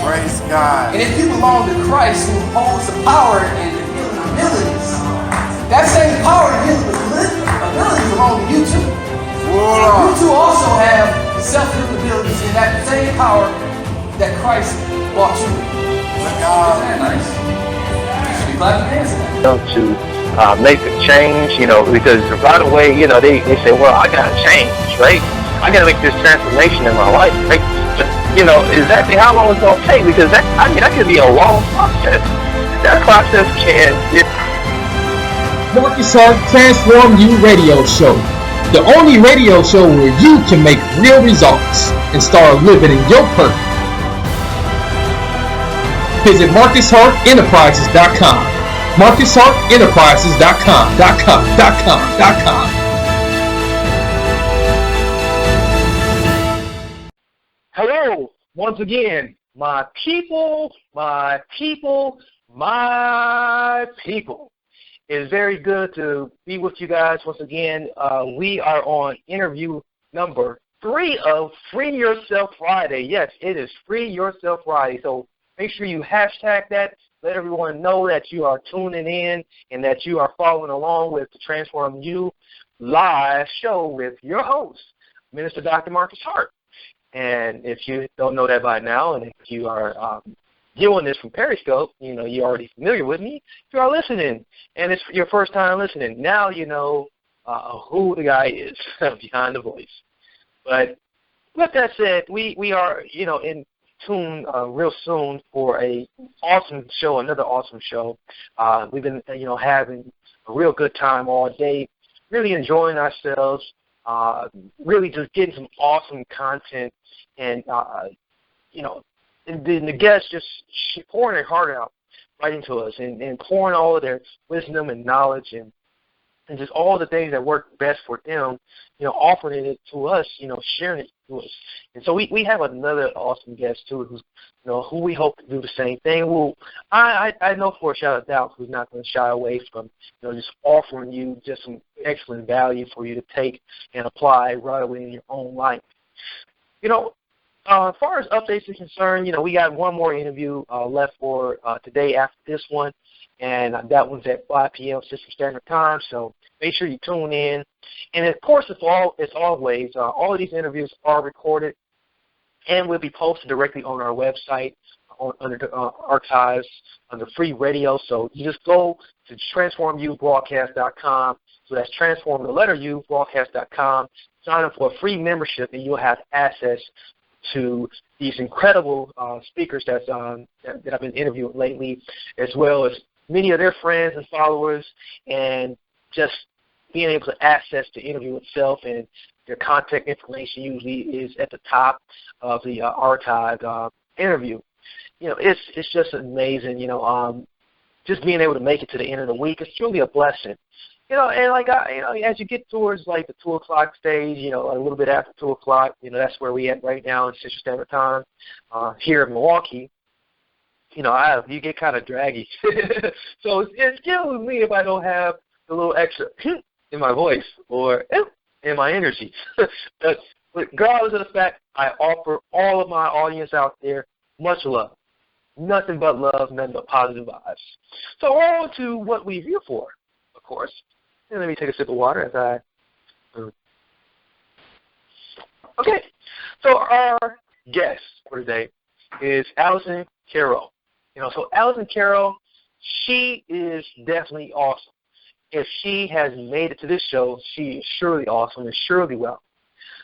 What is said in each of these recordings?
Praise God. And if you belong to Christ, who holds the power and the healing abilities, that same power and healing abilities belong to you too. You too also have self-healing abilities and that same power that Christ brought you. Isn't that nice? You should be glad to answer that. To make a change, because right away, they say, well, I gotta change, right? I gotta make this transformation in my life, right? Exactly how long it's gonna take, because that could be a long process. That process can Marcus Hart Transform You Radio Show. The only radio show where you can make real results and start living in your purpose. Visit MarcusHartEnterprises.com. MarcusHartEnterprises.com. Hello, once again, my people. It's very good to be with you guys once again. We are on interview number 3 of Free Yourself Friday. Yes, it is Free Yourself Friday. So make sure you hashtag that. Let everyone know that you are tuning in and that you are following along with the Transform You live show with your host, Minister Dr. Marcus Hart. And if you don't know that by now, and if you are doing this from Periscope, you're already familiar with me. If you are listening, and it's your first time listening, now you know who the guy is behind the voice. But with that said, we are, in tune real soon for another awesome show. We've been, having a real good time all day, really enjoying ourselves, really just getting some awesome content, and, and the guests just pouring their heart out right into us and pouring all of their wisdom and knowledge and just all the things that work best for them, offering it to us, sharing it to us. And so we have another awesome guest too, who's, who we hope to do the same thing. Well, I know for a shadow of doubt who's not going to shy away from, just offering you just some excellent value for you to take and apply right away in your own life. As far as updates are concerned, we got one more interview left for today after this one, and that one's at 5 p.m. Central Standard Time, so make sure you tune in. And, of course, as always, all of these interviews are recorded and will be posted directly on our website under the archives under free radio. So you just go to transformubroadcast.com. So that's transform the letter U broadcast.com. Sign up for a free membership, and you'll have access to these incredible speakers that I've been interviewing lately, as well as many of their friends and followers, and just being able to access the interview itself, and their contact information usually is at the top of the archived interview. It's just amazing. Just being able to make it to the end of the week is truly a blessing. And as you get towards the 2 o'clock stage, a little bit after 2 o'clock, that's where we at right now in Central Standard Time here in Milwaukee. You get kind of draggy. So it's killing me if I don't have the little extra in my voice or in my energy. But regardless of the fact, I offer all of my audience out there much love. Nothing but love, nothing but positive vibes. So on to what we're here for, of course. And let me take a sip of water as I... Okay, so our guest for today is Alison Kero. So Alison Kero, she is definitely awesome. If she has made it to this show, she is surely awesome and surely well.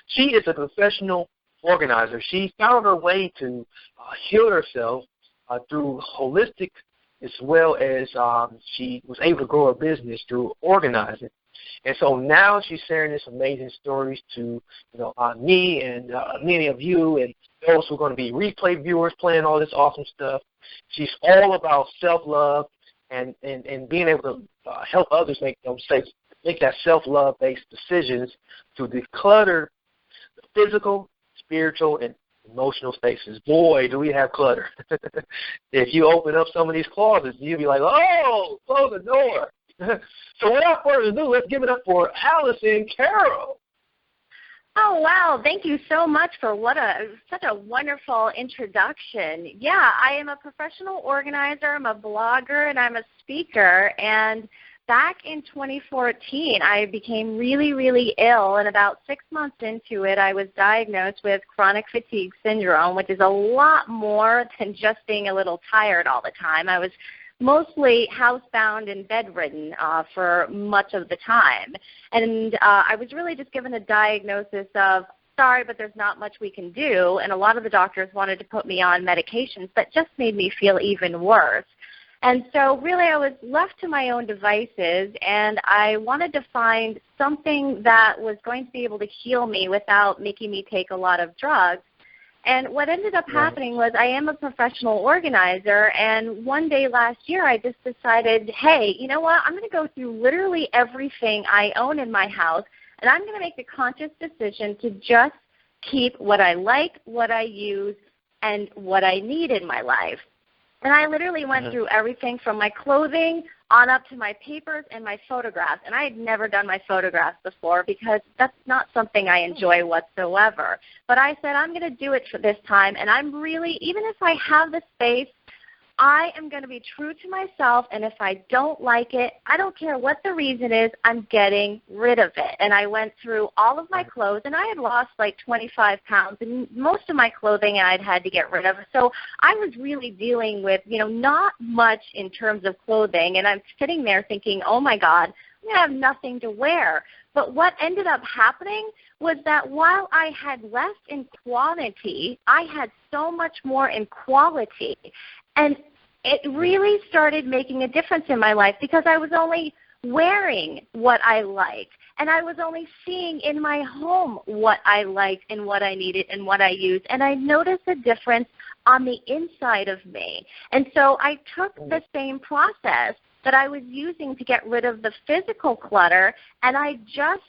She is a professional organizer. She found her way to heal herself through holistic, as well as she was able to grow her business through organizing. And so now she's sharing this amazing stories to me and many of you and those who are going to be replay viewers playing all this awesome stuff. She's all about self-love and being able to help others make that self-love-based decisions to declutter the physical, spiritual, and emotional spaces. Boy, do we have clutter. If you open up some of these closets, you'll be like, oh, close the door. So without further ado, let's give it up for Alison Kero. Oh, wow. Thank you so much for such a wonderful introduction. Yeah, I am a professional organizer, I'm a blogger, and I'm a speaker. And back in 2014, I became really, really ill. And about 6 months into it, I was diagnosed with chronic fatigue syndrome, which is a lot more than just being a little tired all the time. I was mostly housebound and bedridden for much of the time. And I was really just given a diagnosis of, sorry, but there's not much we can do. And a lot of the doctors wanted to put me on medications that just made me feel even worse. And so really I was left to my own devices, and I wanted to find something that was going to be able to heal me without making me take a lot of drugs. And what ended up happening was I am a professional organizer, and one day last year I just decided, hey, you know what, I'm going to go through literally everything I own in my house, and I'm going to make the conscious decision to just keep what I like, what I use, and what I need in my life. And I literally went through everything from my clothing on up to my papers and my photographs. And I had never done my photographs before because that's not something I enjoy whatsoever. But I said, I'm going to do it for this time. And I'm really, even if I have the space, I am going to be true to myself, and if I don't like it, I don't care what the reason is, I'm getting rid of it. And I went through all of my clothes, and I had lost like 25 pounds, and most of my clothing I'd had to get rid of. So I was really dealing with, not much in terms of clothing, and I'm sitting there thinking, oh, my God, I'm going to have nothing to wear. But what ended up happening was that while I had less in quantity, I had so much more in quality. And it really started making a difference in my life because I was only wearing what I liked, and I was only seeing in my home what I liked and what I needed and what I used. And I noticed a difference on the inside of me. And so I took the same process that I was using to get rid of the physical clutter, and I just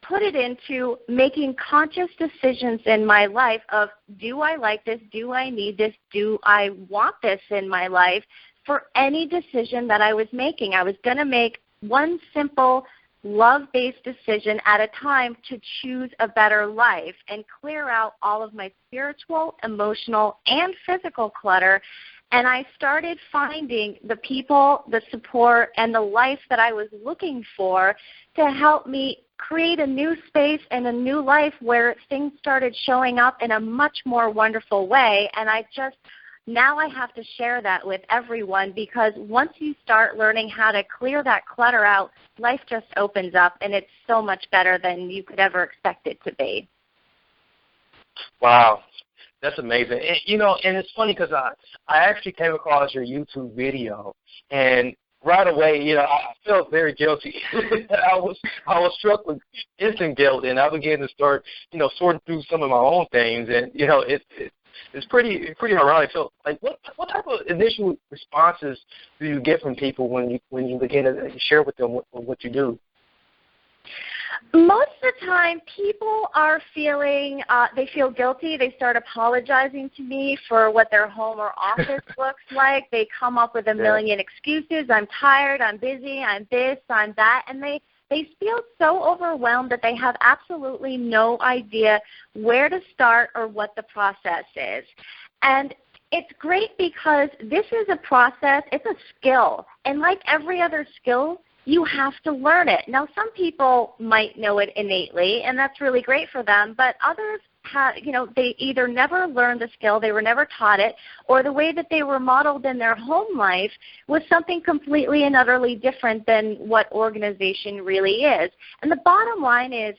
put it into making conscious decisions in my life of, do I like this? Do I need this? Do I want this in my life? For any decision that I was making, I was going to make one simple love-based decision at a time to choose a better life and clear out all of my spiritual, emotional, and physical clutter. And I started finding the people, the support, and the life that I was looking for to help me create a new space and a new life where things started showing up in a much more wonderful way. And now I have to share that with everyone, because once you start learning how to clear that clutter out, life just opens up, and it's so much better than you could ever expect it to be. Wow. That's amazing. And it's funny because I actually came across your YouTube video, and right away, I felt very guilty. I was struck with instant guilt, and I began to start, sorting through some of my own things, and it's pretty ironic. So, like, what type of initial responses do you get from people when you begin to share with them what you do? Most of the time, people are feeling, they feel guilty. They start apologizing to me for what their home or office looks like. They come up with a million excuses. I'm tired, I'm busy, I'm this, I'm that. And they feel so overwhelmed that they have absolutely no idea where to start or what the process is. And it's great because this is a process, it's a skill. And like every other skill, you have to learn it. Now, some people might know it innately, and that's really great for them, but others they either never learned the skill, they were never taught it, or the way that they were modeled in their home life was something completely and utterly different than what organization really is. And the bottom line is,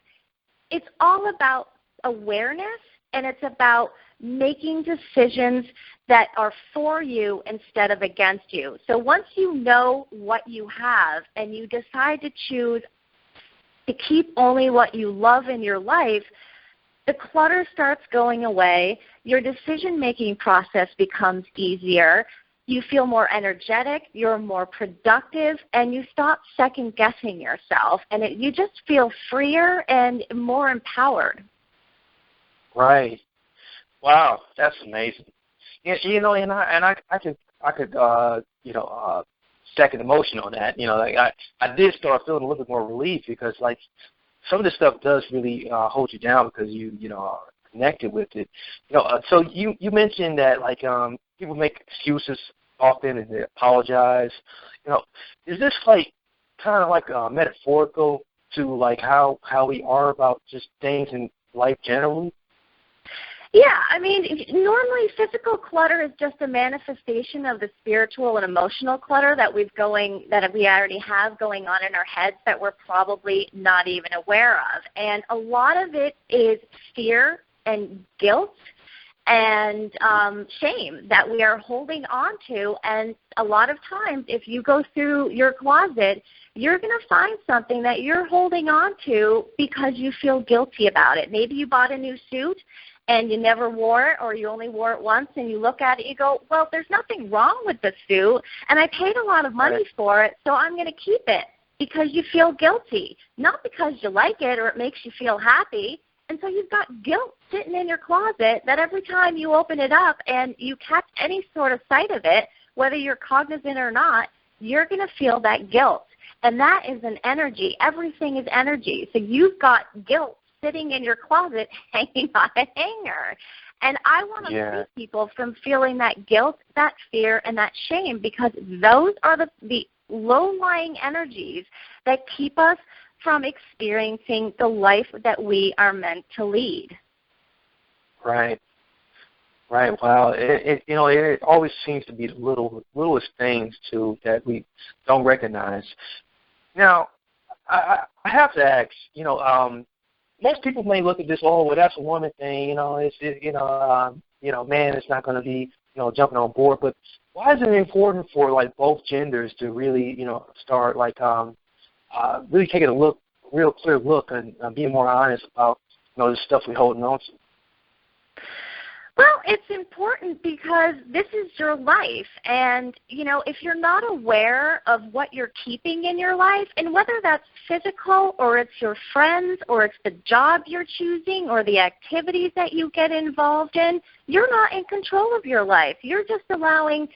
it's all about awareness, and it's about making decisions that are for you instead of against you. So once you know what you have and you decide to choose to keep only what you love in your life, the clutter starts going away, your decision-making process becomes easier, you feel more energetic, you're more productive, and you stop second-guessing yourself, and you just feel freer and more empowered. Right. Wow, that's amazing. And I could second emotion on that. I did start feeling a little bit more relief because, like, some of this stuff does really hold you down because you know are connected with it. So you mentioned that like people make excuses often and they apologize. Is this like kind of like metaphorical to like how we are about just things in life generally? Yeah, I mean, normally physical clutter is just a manifestation of the spiritual and emotional clutter that we already have going on in our heads that we're probably not even aware of. And a lot of it is fear and guilt and shame that we are holding on to. And a lot of times, if you go through your closet, you're going to find something that you're holding on to because you feel guilty about it. Maybe you bought a new suit and you never wore it, or you only wore it once, and you look at it and you go, well, there's nothing wrong with the suit, and I paid a lot of money for it, so I'm going to keep it because you feel guilty, not because you like it or it makes you feel happy. And so you've got guilt sitting in your closet that every time you open it up and you catch any sort of sight of it, whether you're cognizant or not, you're going to feel that guilt. And that is an energy. Everything is energy. So you've got guilt sitting in your closet hanging on a hanger. And I want to free people from feeling that guilt, that fear, and that shame, because those are the low-lying energies that keep us from experiencing the life that we are meant to lead. Right. Wow. It always seems to be the littlest things, too, that we don't recognize. Now, I have to ask, most people may look at this, oh, well, that's a woman thing, man is not going to be, jumping on board. But why is it important for, like, both genders to really, start, like, really taking a real clear look and being more honest about, the stuff we're holding on to? Well, it's important because this is your life, and, if you're not aware of what you're keeping in your life, and whether that's physical or it's your friends or it's the job you're choosing or the activities that you get involved in, you're not in control of your life. You're just allowing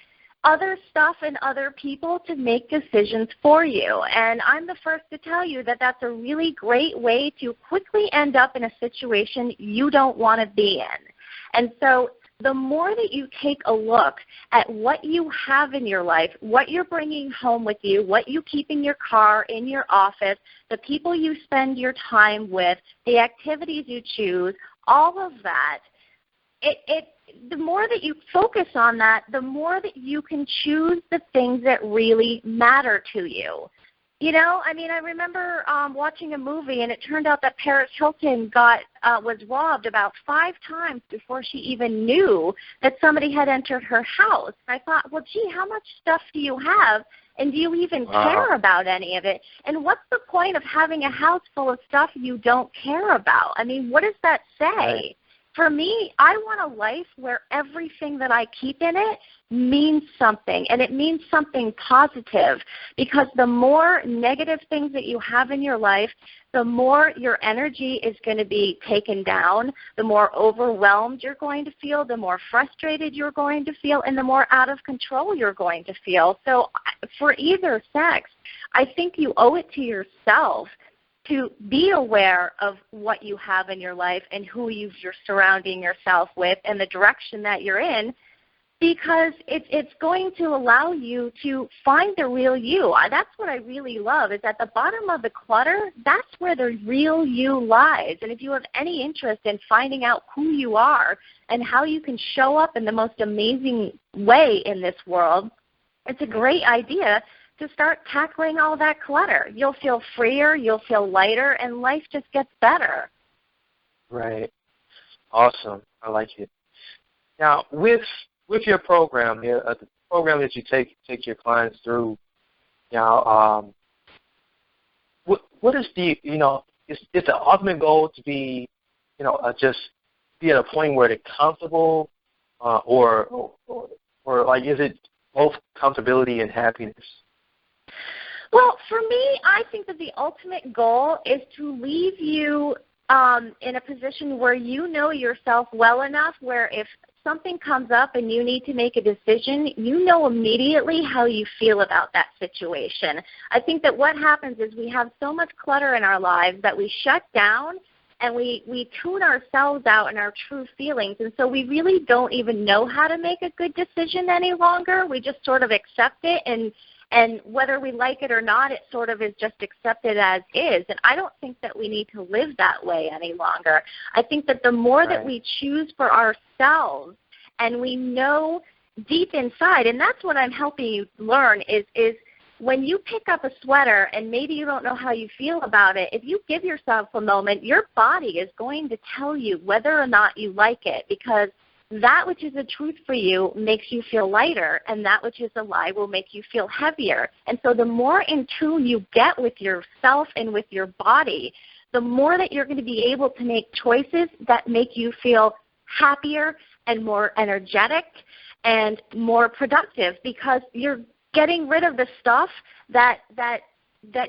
other stuff and other people to make decisions for you. And I'm the first to tell you that that's a really great way to quickly end up in a situation you don't want to be in. And so the more that you take a look at what you have in your life, what you're bringing home with you, what you keep in your car, in your office, the people you spend your time with, the activities you choose, all of that, the more that you focus on that, the more that you can choose the things that really matter to you. I remember watching a movie, and it turned out that Paris Hilton was robbed about 5 times before she even knew that somebody had entered her house. I thought, well, gee, how much stuff do you have, and do you even care about any of it? And what's the point of having a house full of stuff you don't care about? I mean, what does that say? Right. For me, I want a life where everything that I keep in it means something, and it means something positive, because the more negative things that you have in your life, the more your energy is going to be taken down, the more overwhelmed you're going to feel, the more frustrated you're going to feel, and the more out of control you're going to feel. So for either sex, I think you owe it to yourself to be aware of what you have in your life and who you're surrounding yourself with and the direction that you're in, because it's going to allow you to find the real you. That's what I really love, is at the bottom of the clutter, that's where the real you lies. And if you have any interest in finding out who you are and how you can show up in the most amazing way in this world, it's a great idea to start tackling all that clutter. You'll feel freer, you'll feel lighter, and life just gets better. Right. Awesome. I like it. Now, with your program here, the program that you take your clients through, now, what is the, is the ultimate goal to be, just be at a point where they're comfortable, or like, is it both comfortability and happiness? Well, for me, I think that the ultimate goal is to leave you in a position where you know yourself well enough where if something comes up and you need to make a decision, you know immediately how you feel about that situation. I think that what happens is we have so much clutter in our lives that we shut down and we tune ourselves out and our true feelings. And so we really don't even know how to make a good decision any longer. We just sort of accept it, and whether we like it or not, it sort of is just accepted as is. And I don't think that we need to live that way any longer. I think that the more that we choose for ourselves and we know deep inside, and that's what I'm helping you learn, is when you pick up a sweater and maybe you don't know how you feel about it, if you give yourself a moment, your body is going to tell you whether or not you like it, because that which is the truth for you makes you feel lighter, and that which is a lie will make you feel heavier. And so the more in tune you get with yourself and with your body, the more that you're going to be able to make choices that make you feel happier and more energetic and more productive, because you're getting rid of the stuff that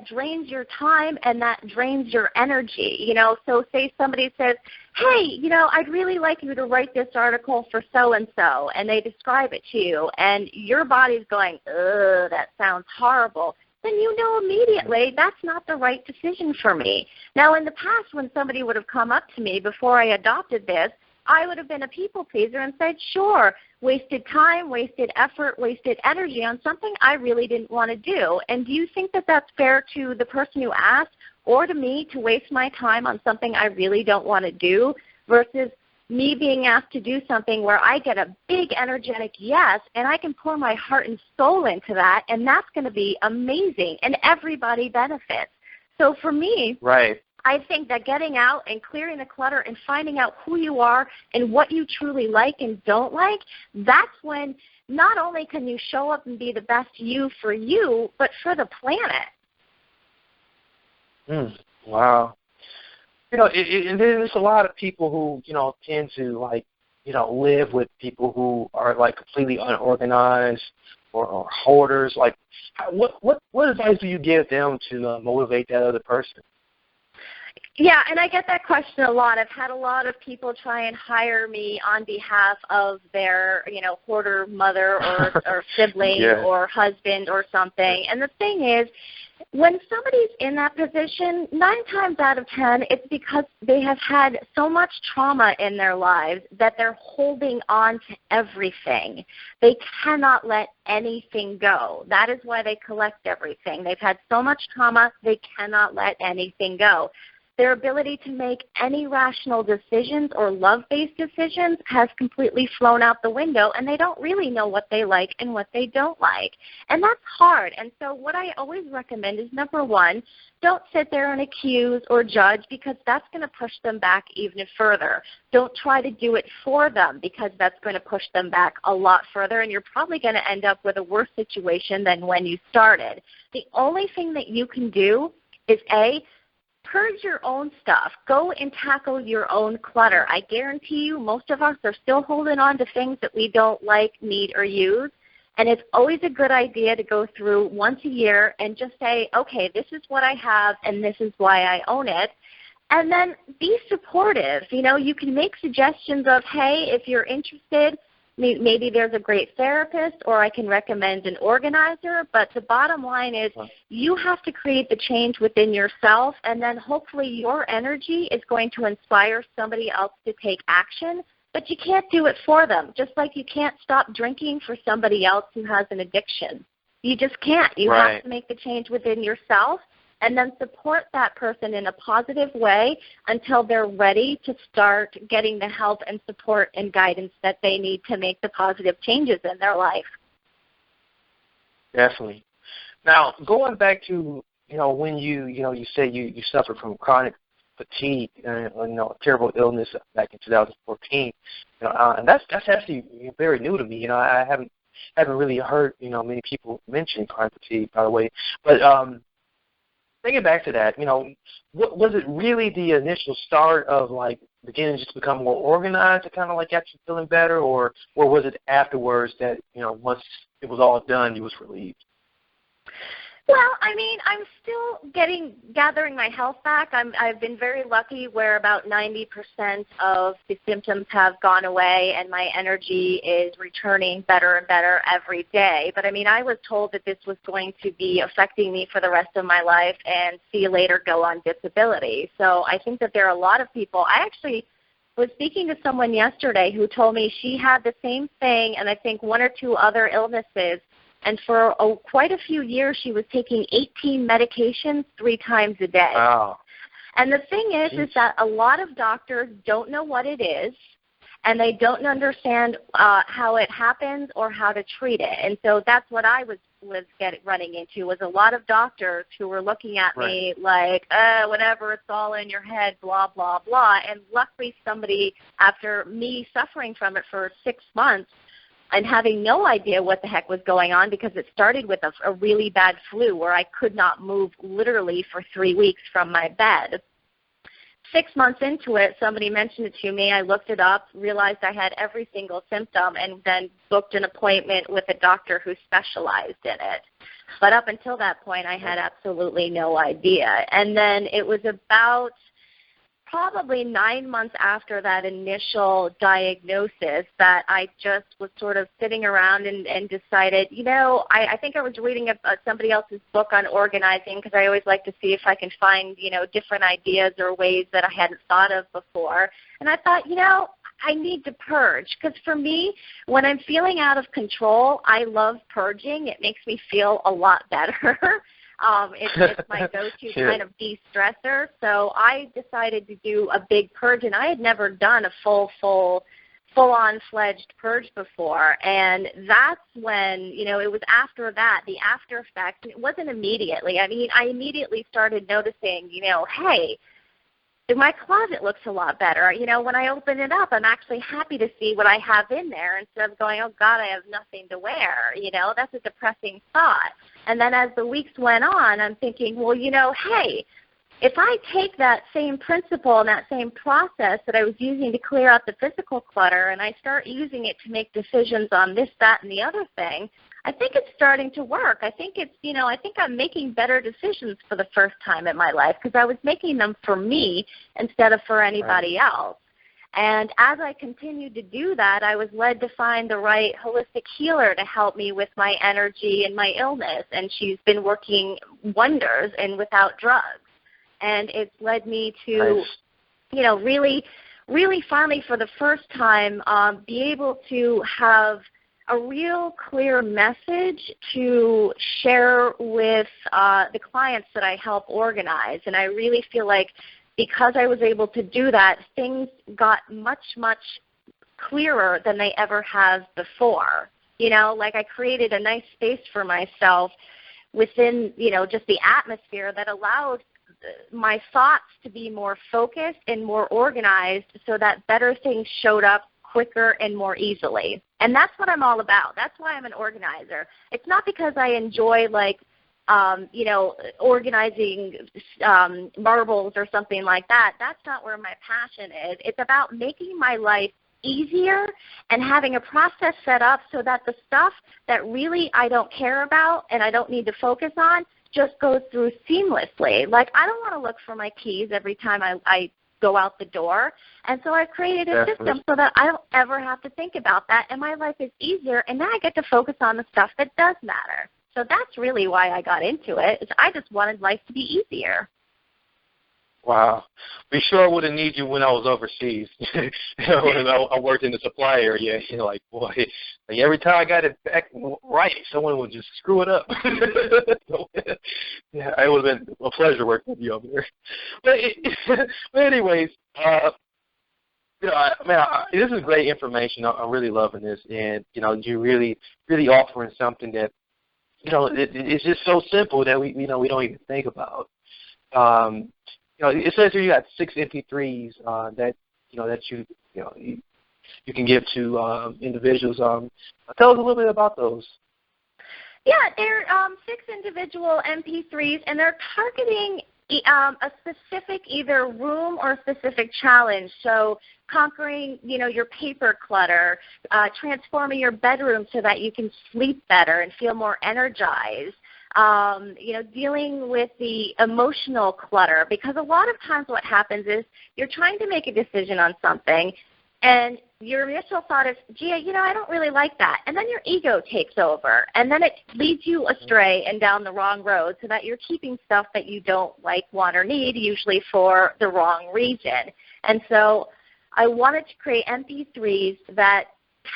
drains your time and that drains your energy. You know, so say somebody says, hey, you know, I'd really like you to write this article for so-and-so, and they describe it to you, and your body's going, ugh, that sounds horrible. Then you know immediately that's not the right decision for me. Now, in the past, when somebody would have come up to me before I adopted this, I would have been a people pleaser and said, sure, wasted time, wasted effort, wasted energy on something I really didn't want to do. And do you think that that's fair to the person who asked or to me to waste my time on something I really don't want to do versus me being asked to do something where I get a big energetic yes, and I can pour my heart and soul into that, and that's going to be amazing, and everybody benefits. So for me, I think that getting out and clearing the clutter and finding out who you are and what you truly like and don't like, that's when not only can you show up and be the best you for you, but for the planet. Wow. You know, and there's a lot of people who, you know, tend to, like, you know, live with people who are, like, completely unorganized or hoarders. Like, what advice do you give them to motivate that other person? Yeah, and I get that question a lot. I've had a lot of people try and hire me on behalf of their, you know, hoarder mother or sibling or husband or something. And the thing is, when somebody's in that position, 9 times out of 10, it's because they have had so much trauma in their lives that they're holding on to everything. They cannot let anything go. That is why they collect everything. They've had so much trauma, they cannot let anything go. Their ability to make any rational decisions or love-based decisions has completely flown out the window, and they don't really know what they like and what they don't like. And that's hard. And so what I always recommend is, number one, don't sit there and accuse or judge, because that's going to push them back even further. Don't try to do it for them, because that's going to push them back a lot further, and you're probably going to end up with a worse situation than when you started. The only thing that you can do is, A, purge your own stuff. Go and tackle your own clutter. I guarantee you most of us are still holding on to things that we don't like, need, or use. And it's always a good idea to go through once a year and just say, okay, this is what I have and this is why I own it. And then be supportive. You know, you can make suggestions of, hey, if you're interested, maybe there's a great therapist, or I can recommend an organizer. But the bottom line is you have to create the change within yourself, and then hopefully your energy is going to inspire somebody else to take action. But you can't do it for them, just like you can't stop drinking for somebody else who has an addiction. You just can't. You have to make the change within yourself, and then support that person in a positive way until they're ready to start getting the help and support and guidance that they need to make the positive changes in their life. Definitely. Now, going back to, you know, when you say you suffered from chronic fatigue, a terrible illness back in 2014, and that's actually very new to me. You know, I haven't really heard, many people mention chronic fatigue, by the way, but thinking back to that, what was it really the initial start of, like, beginning just to become more organized to kind of, like, actually feeling better, or was it afterwards that, once it was all done, you was relieved? Well, I mean, I'm still gathering my health back. I've been very lucky where about 90% of the symptoms have gone away and my energy is returning better and better every day. But I mean, I was told that this was going to be affecting me for the rest of my life and see you later, go on disability. So I think that there are a lot of people. I actually was speaking to someone yesterday who told me she had the same thing and I think one or two other illnesses. And for quite a few years, she was taking 18 medications 3 times a day. Wow. And the thing is that a lot of doctors don't know what it is, and they don't understand how it happens or how to treat it. And so that's what I was running into, was a lot of doctors who were looking at me like, whatever, it's all in your head, blah, blah, blah. And luckily somebody, after me suffering from it for 6 months, and having no idea what the heck was going on, because it started with a really bad flu where I could not move literally for 3 weeks from my bed. 6 months into it, somebody mentioned it to me. I looked it up, realized I had every single symptom, and then booked an appointment with a doctor who specialized in it. But up until that point, I had absolutely no idea. And then it was about probably 9 months after that initial diagnosis that I just was sort of sitting around and decided, I think I was reading somebody else's book on organizing, because I always like to see if I can find, different ideas or ways that I hadn't thought of before. And I thought, I need to purge, because for me, when I'm feeling out of control, I love purging. It makes me feel a lot better. It's my go-to kind of de-stressor. So I decided to do a big purge, and I had never done a full-on fledged purge before. And that's when, it was after that, the after effects, and it wasn't immediately. I mean, I immediately started noticing, hey, my closet looks a lot better. When I open it up, I'm actually happy to see what I have in there instead of going, oh, God, I have nothing to wear. That's a depressing thought. And then as the weeks went on, I'm thinking, well, hey, if I take that same principle and that same process that I was using to clear out the physical clutter and I start using it to make decisions on this, that, and the other thing, I think it's starting to work. I think it's, I think I'm making better decisions for the first time in my life, because I was making them for me instead of for anybody else. And as I continued to do that, I was led to find the right holistic healer to help me with my energy and my illness. And she's been working wonders and without drugs. And it's led me to, really, really finally for the first time be able to have a real clear message to share with the clients that I help organize. And I really feel like because I was able to do that, things got much, much clearer than they ever have before. Like I created a nice space for myself within, just the atmosphere that allowed my thoughts to be more focused and more organized so that better things showed up quicker and more easily. And that's what I'm all about. That's why I'm an organizer. It's not because I enjoy organizing marbles or something like that. That's not where my passion is. It's about making my life easier and having a process set up so that the stuff that really I don't care about and I don't need to focus on just goes through seamlessly. Like I don't want to look for my keys every time I go out the door. And so I've created a system so that I don't ever have to think about that, and my life is easier, and then I get to focus on the stuff that does matter. So that's really why I got into it, is I just wanted life to be easier. Wow. We sure would have needed you when I was overseas. When I worked in the supply area, boy, every time I got it back right, someone would just screw it up. So, yeah, it would have been a pleasure working with you over there. But anyways, this is great information. I'm really loving this, and you're really, really offering something that it's just so simple that we don't even think about. It says here you got 6 MP3s that you can give to individuals. Tell us a little bit about those. Yeah, they're 6 individual MP3s, and they're targeting a specific either room or a specific challenge. So conquering, your paper clutter, transforming your bedroom so that you can sleep better and feel more energized, dealing with the emotional clutter, because a lot of times what happens is you're trying to make a decision on something, and your initial thought is, gee, I don't really like that. And then your ego takes over, and then it leads you astray and down the wrong road, so that you're keeping stuff that you don't like, want, or need, usually for the wrong reason. And so I wanted to create MP3s that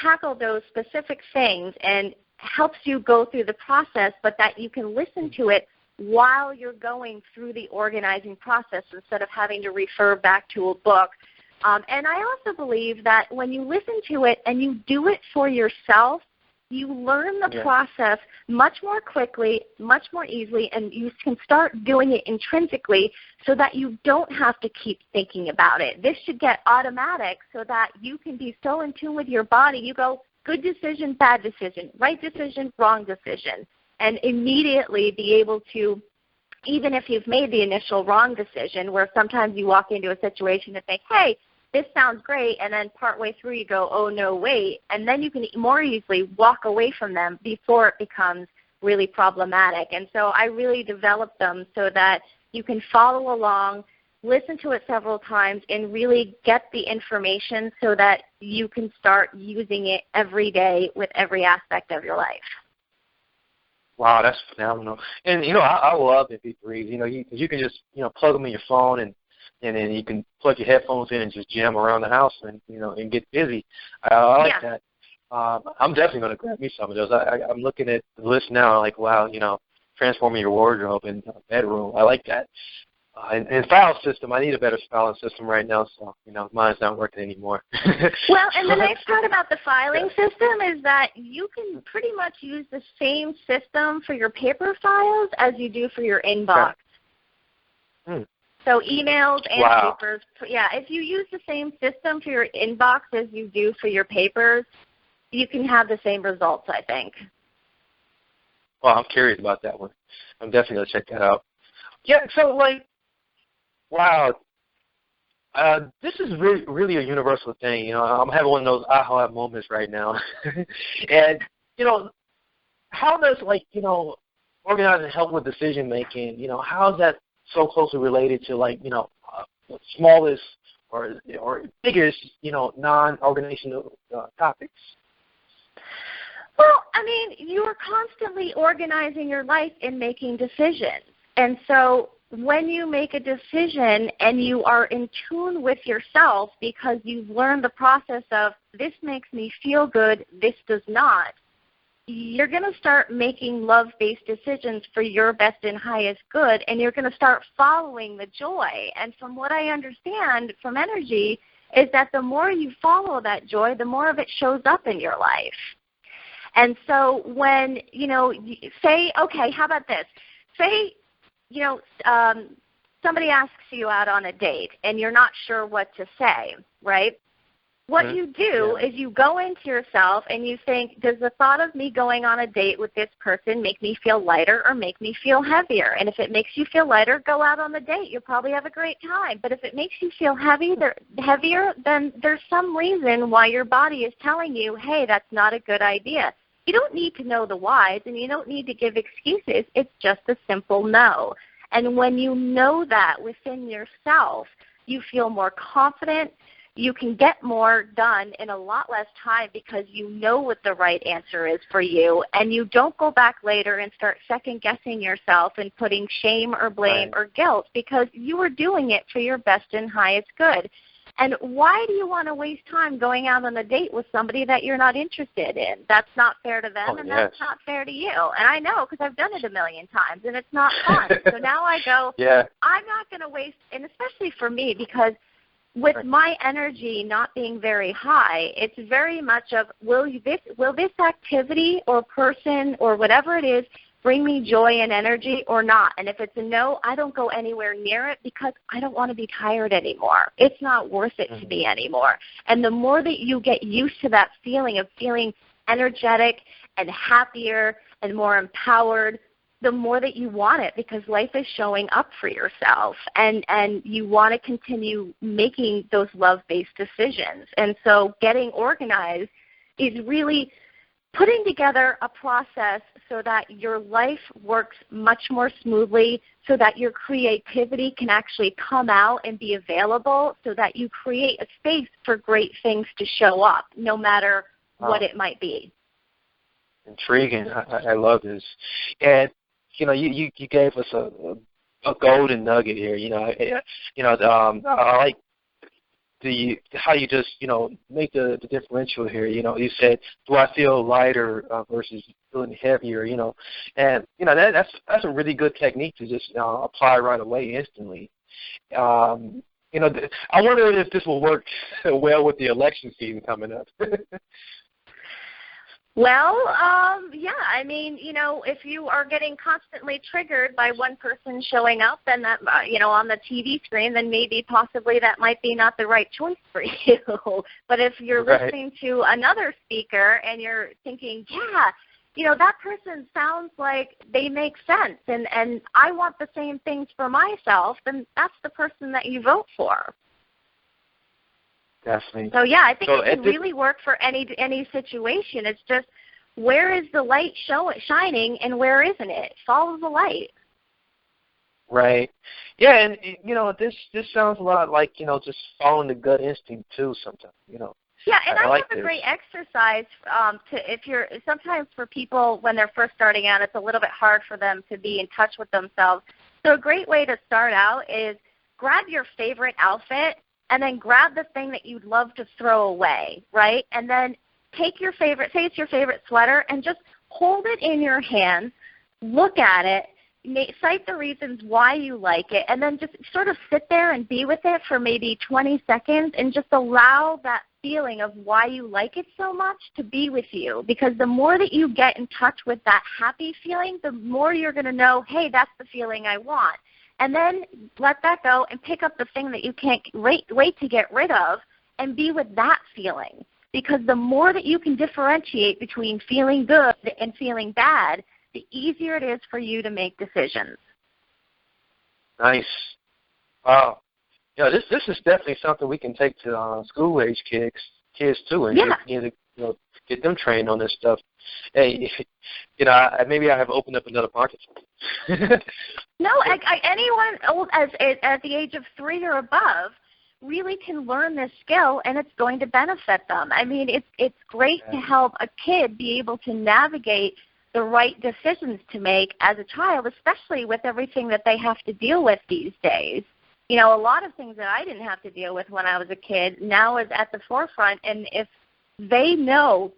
tackle those specific things and helps you go through the process, but that you can listen to it while you're going through the organizing process instead of having to refer back to a book. And I also believe that when you listen to it and you do it for yourself, you learn the process much more quickly, much more easily, and you can start doing it intrinsically so that you don't have to keep thinking about it. This should get automatic so that you can be so in tune with your body. You go, good decision, bad decision, right decision, wrong decision, and immediately be able to, even if you've made the initial wrong decision, where sometimes you walk into a situation and think, hey, this sounds great, and then partway through you go, oh, no, wait, and then you can more easily walk away from them before it becomes really problematic. And so I really developed them so that you can follow along, listen to it several times, and really get the information so that you can start using it every day with every aspect of your life. Wow, that's phenomenal. And, I love MP3s, you can just, plug them in your phone and then you can plug your headphones in and just jam around the house and, and get busy. I like that. I'm definitely going to grab me some of those. I'm looking at the list now, like, wow, transforming your wardrobe and bedroom. I like that. And file system, I need a better filing system right now, so, mine's not working anymore. Well, and the nice part about the filing system is that you can pretty much use the same system for your paper files as you do for your inbox. Okay. So emails and papers, if you use the same system for your inbox as you do for your papers, you can have the same results, I think. Well, I'm curious about that one. I'm definitely going to check that out. Yeah, so, wow. This is really a universal thing. I'm having one of those aha moments right now. And, how does, organizing help with decision making? How is that so closely related to, smallest or biggest, non-organizational topics? Well, you are constantly organizing your life and making decisions. And so when you make a decision and you are in tune with yourself because you've learned the process of this makes me feel good, this does not, you're going to start making love-based decisions for your best and highest good, and you're going to start following the joy. And from what I understand from energy is that the more you follow that joy, the more of it shows up in your life. And so when, say, okay, how about this? Say, somebody asks you out on a date and you're not sure what to say, right? What you do is you go into yourself and you think, does the thought of me going on a date with this person make me feel lighter or make me feel heavier? And if it makes you feel lighter, go out on the date. You'll probably have a great time. But if it makes you feel heavier, then there's some reason why your body is telling you, hey, that's not a good idea. You don't need to know the whys, and you don't need to give excuses. It's just a simple no. And when you know that within yourself, you feel more confident. You can get more done in a lot less time because you know what the right answer is for you, and you don't go back later and start second-guessing yourself and putting shame or blame or guilt because you were doing it for your best and highest good. And why do you want to waste time going out on a date with somebody that you're not interested in? That's not fair to them, and that's not fair to you. And I know because I've done it a million times, and it's not fun. So now I go, I'm not going to waste, and especially for me because with my energy not being very high, it's very much of will this activity or person or whatever it is bring me joy and energy or not? And if it's a no, I don't go anywhere near it because I don't want to be tired anymore. It's not worth it to me anymore. And the more that you get used to that feeling of feeling energetic and happier and more empowered, the more that you want it because life is showing up for yourself and you want to continue making those love-based decisions. And so getting organized is really putting together a process so that your life works much more smoothly, so that your creativity can actually come out and be available, so that you create a space for great things to show up, no matter what it might be. Intriguing. I love this. And, you gave us a golden nugget here. I like how you just, make the differential here. You said, do I feel lighter versus feeling heavier, and, that's a really good technique to just apply right away instantly. I wonder if this will work well with the election season coming up. Well, yeah, I mean, if you are getting constantly triggered by one person showing up and that, on the TV screen, then maybe possibly that might be not the right choice for you. But if you're listening to another speaker and you're thinking, yeah, that person sounds like they make sense and I want the same things for myself, then that's the person that you vote for. Definitely. So, yeah, I think it can really work for any situation. It's just, where is the light shining and where isn't it? Follow the light. Right. Yeah, and, this sounds a lot like, just following the gut instinct, too, sometimes, Yeah, and I like have a great exercise sometimes for people when they're first starting out, it's a little bit hard for them to be in touch with themselves. So a great way to start out is grab your favorite outfit and then grab the thing that you'd love to throw away, right? And then take your favorite, say it's your favorite sweater, and just hold it in your hands, look at it, cite the reasons why you like it, and then just sort of sit there and be with it for maybe 20 seconds and just allow that feeling of why you like it so much to be with you. Because the more that you get in touch with that happy feeling, the more you're going to know, hey, that's the feeling I want. And then let that go and pick up the thing that you can't wait to get rid of and be with that feeling. Because the more that you can differentiate between feeling good and feeling bad, the easier it is for you to make decisions. Nice. Wow. Yeah, this is definitely something we can take to school-age kids too, and get them trained on this stuff. Hey, maybe I have opened up another market. No, anyone at the age of 3 or above really can learn this skill, and it's going to benefit them. I mean, it's great to help a kid be able to navigate the right decisions to make as a child, especially with everything that they have to deal with these days. A lot of things that I didn't have to deal with when I was a kid now is at the forefront, and if they know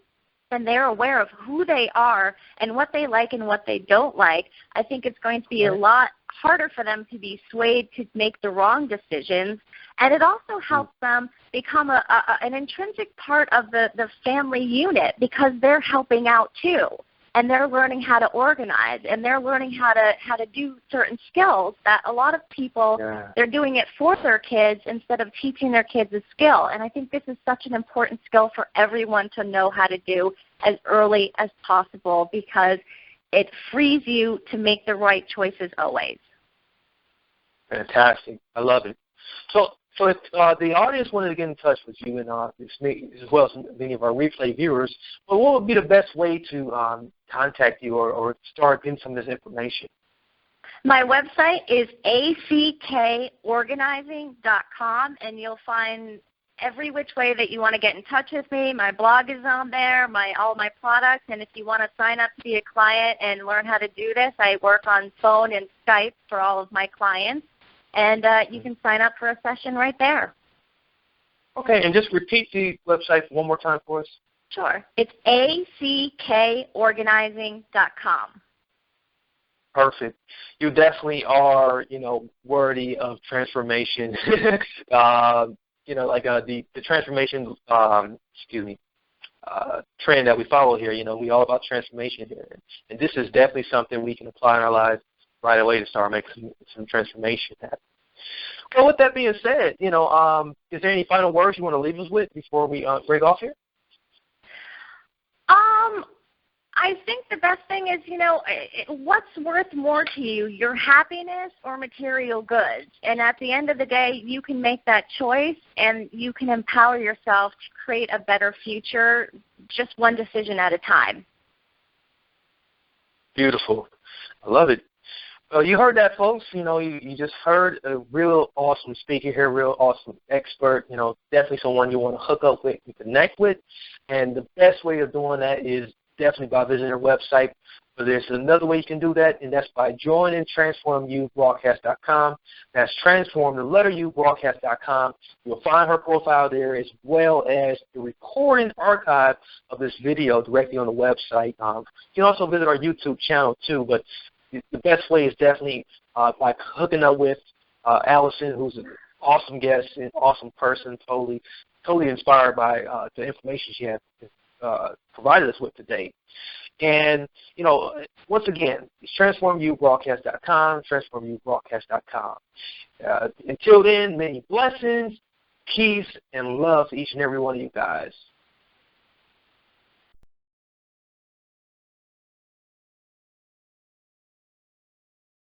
and they're aware of who they are and what they like and what they don't like, I think it's going to be a lot harder for them to be swayed to make the wrong decisions. And it also helps them become an intrinsic part of the family unit, because they're helping out too. And they're learning how to organize, and they're learning how to do certain skills that a lot of people, they're doing it for their kids instead of teaching their kids a skill. And I think this is such an important skill for everyone to know how to do as early as possible, because it frees you to make the right choices always. Fantastic. I love it. So if the audience wanted to get in touch with you, and as well as many of our replay viewers, what would be the best way to contact you or start getting some of this information? My website is ackorganizing.com, and you'll find every which way that you want to get in touch with me. My blog is on there, all my products, and if you want to sign up to be a client and learn how to do this, I work on phone and Skype for all of my clients. And you can sign up for a session right there. Okay, and just repeat the website one more time for us. Sure. It's ackorganizing.com. Perfect. You definitely are, worthy of transformation. The transformation, trend that we follow here. We all about transformation here, and this is definitely something we can apply in our lives right away to start making some transformation happen. Well, with that being said, is there any final words you want to leave us with before we break off here? I think the best thing is, what's worth more to you, your happiness or material goods? And at the end of the day, you can make that choice, and you can empower yourself to create a better future, just one decision at a time. Beautiful. I love it. Well, you heard that, folks. You just heard a real awesome speaker here, real awesome expert, definitely someone you want to hook up with and connect with. And the best way of doing that is definitely by visiting her website. But there's another way you can do that, and that's by joining transformubroadcast.com. That's transform, the letter U, broadcast.com. You'll find her profile there, as well as the recording archive of this video directly on the website. You can also visit our YouTube channel, too, but the best way is definitely by hooking up with Alison, who's an awesome guest, an awesome person, totally inspired by the information she has provided us with today. And, once again, it's transformubroadcast.com, transformubroadcast.com. Until then, many blessings, peace, and love to each and every one of you guys.